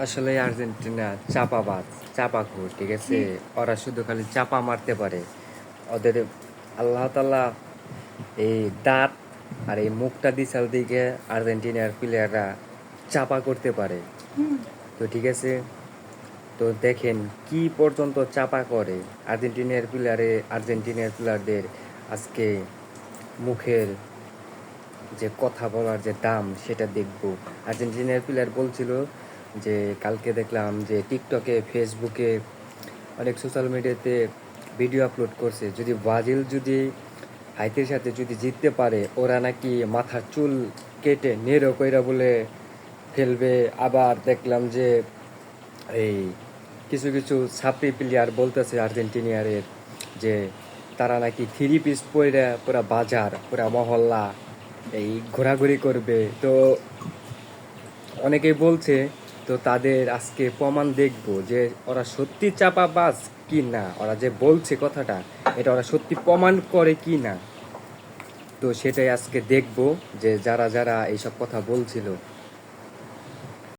আসলে আর্জেন্টিনা চাপাবাজ, চাপাখোর, ঠিক আছে? ওরা শুধু খালি চাপা মারতে পারে। ওদের আল্লাহ তাআলা এই দাঁত আর এই মুখটা দিশাল দিকে আর্জেন্টিনার প্লেয়াররা চাপা করতে পারে। তো ঠিক আছে, তো দেখেন কি পর্যন্ত চাপা করে আর্জেন্টিনার প্লেয়ারদের আজকে মুখের যে কথা বলার যে দাম সেটা দেখবো। আর্জেন্টিনার প্লেয়ার বলছিল যে কালকে দেখলাম যে টিকটকে, ফেসবুকে, অনেক সোশ্যাল মিডিয়াতে ভিডিও আপলোড করছে, যদি ব্রাজিল যদি হাইতির সাথে যদি জিততে পারে ওরা নাকি মাথার চুল কেটে নেড়ো কইরা বলে ফেলবে। আবার দেখলাম যে এই কিছু কিছু ছাত্রী প্লেয়ার বলতেছে আর্জেন্টিনিয়ারের যে তারা নাকি থ্রি পিস পরে পুরা বাজার পুরা মহল্লা এই ঘোরাঘুরি করবে। তো অনেকেই বলছে, তো তাদের আজকে প্রমাণ দেখবো যে ওরা সত্যি চাপাবাজ কি না, ওরা যে বলছে কথাটা এটা ওরা সত্যি প্রমাণ করে কি না। তো সেটাই আজকে দেখবো যে যারা যারা এইসব কথা বলছিল